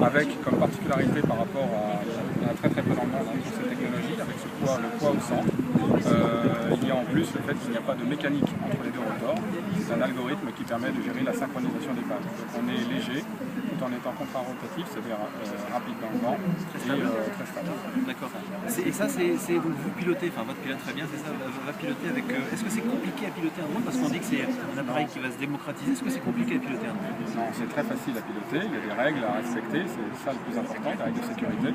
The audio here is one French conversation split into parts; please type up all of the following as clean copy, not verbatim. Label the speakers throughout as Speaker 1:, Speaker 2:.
Speaker 1: avec comme particularité par rapport à, il y en a très très peu dans le monde sur cette technologie, avec ce poids, le poids au centre. Il y a en plus le fait qu'il n'y a pas de mécanique entre les deux rotors. C'est un algorithme qui permet de gérer la synchronisation des pattes. Donc on est léger tout en étant contrarotatif, c'est-à-dire rapide dans le vent et très stable.
Speaker 2: D'accord. Et ça, c'est donc vous pilotez, enfin votre pilote très bien, c'est ça, va piloter avec. Est-ce que c'est compliqué à piloter un drone? Parce qu'on dit que c'est un appareil qui va se démocratiser. Est-ce que c'est compliqué à piloter un drone?
Speaker 1: Non, c'est très facile à piloter, il y a des règles à respecter, c'est ça le plus important, les règles de sécurité.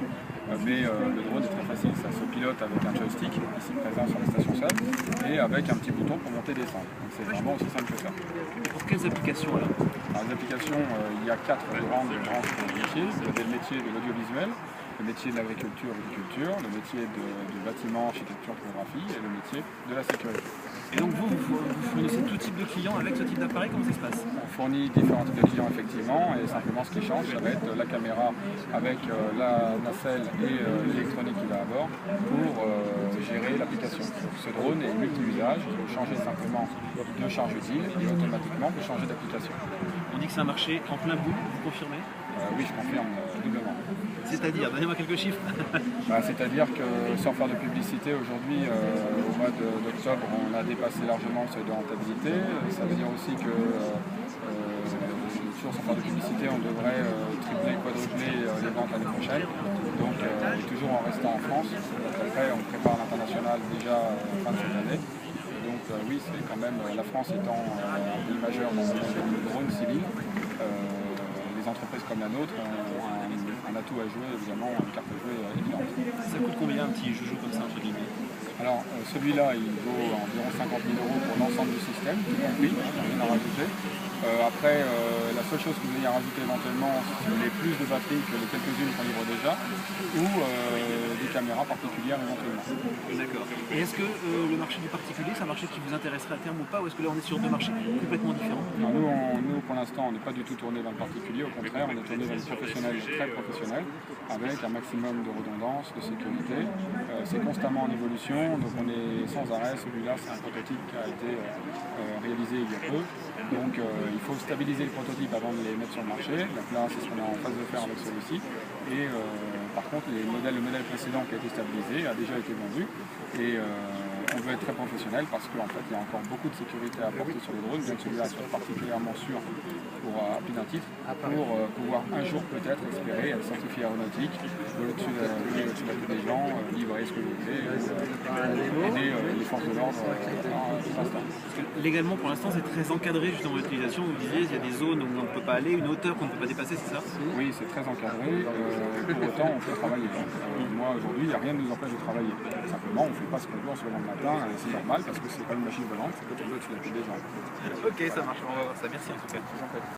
Speaker 1: Mais le drone est très facile, ça se pilote avec un joystick ici présent sur la station SAB et avec un petit bouton pour monter et descendre. Donc c'est vraiment aussi simple que ça.
Speaker 2: Et pour quelles applications alors?
Speaker 1: Dans les applications, il y a 4 grandes branches de métiers. Vous avez le métier de l'audiovisuel, le métier de l'agriculture, viticulture, le métier du bâtiment, architecture, topographie et le métier de la sécurité.
Speaker 2: Et donc vous fournissez tout type de clients avec ce type d'appareil, comment ça se passe?
Speaker 1: On fournit différents types de clients effectivement et simplement ce qui change ça va être la caméra avec la nacelle et l'électronique qui va à bord pour gérer l'application. Ce drone est multi-usage, il faut changer simplement de charge utile et automatiquement peut changer d'application.
Speaker 2: On dit que c'est un marché en plein boom, vous confirmez?
Speaker 1: Oui, je confirme doublement.
Speaker 2: C'est-à-dire, donnez-moi quelques chiffres.
Speaker 1: C'est-à-dire que sans faire de publicité, aujourd'hui, au mois d'octobre, on a dépassé largement le seuil de rentabilité. Ça veut dire aussi que, toujours sans faire de publicité, on devrait tripler, quadrupler les ventes l'année prochaine. Donc, toujours en restant en France. Après, on prépare l'international déjà fin de cette année. Donc, oui, c'est quand même, la France étant un pays majeur dans le monde du drone civil, les entreprises comme la nôtre ont un atout à jouer, évidemment, une carte à jouer évidente.
Speaker 2: Ça coûte combien un petit joujou comme ça, entre guillemets?
Speaker 1: Alors, celui-là, il vaut environ 50 000 € pour l'ensemble du système, tout compris, rien à rajouter. Après, la seule chose que vous ayez à rajouter éventuellement, c'est plus de batteries que les quelques-unes qu'on livre déjà, ou des caméras particulières éventuellement.
Speaker 2: D'accord. Et est-ce que le marché du particulier, c'est un marché qui vous intéresserait à terme ou pas, ou est-ce que là on est sur deux marchés complètement différents?
Speaker 1: Non, nous, pour l'instant, on n'est pas du tout tourné vers le particulier, au contraire, on est tourné vers le professionnel, très professionnel, avec un maximum de redondance, de sécurité. C'est constamment en évolution, donc on est sans arrêt. Celui-là, c'est un prototype qui a été réalisé il y a peu. Donc il faut stabiliser le prototype avant de les mettre sur le marché. Donc là, c'est ce qu'on est en phase de faire avec celui-ci. Et par contre, le modèle précédent qui a été stabilisé a déjà été vendu. Et on veut être très professionnel parce qu'en fait, il y a encore beaucoup de sécurité à apporter sur les drones, bien que celui-là soit particulièrement sûr pour plus d'un titre, pour pouvoir un jour peut-être espérer être certifié aéronautique, voler au-dessus de la tête des gens, livrer ce que vous voulez, aider les forces de l'ordre à tout instant.
Speaker 2: Légalement, pour l'instant, c'est très encadré justement l'utilisation. Vous disiez, il y a des zones où on ne peut pas aller, une hauteur qu'on ne peut pas dépasser, c'est ça?
Speaker 1: Oui, c'est très encadré. Pour autant, on peut travailler. Moi, aujourd'hui, il n'y a rien qui nous empêche de travailler. Simplement, on ne fait pas ce qu'on veut en se levant le matin, c'est normal parce que c'est pas une machine volante, c'est que on veut au-dessus de la tête des gens.
Speaker 2: Ok, ça marche, on va voir ça. Merci en tout cas.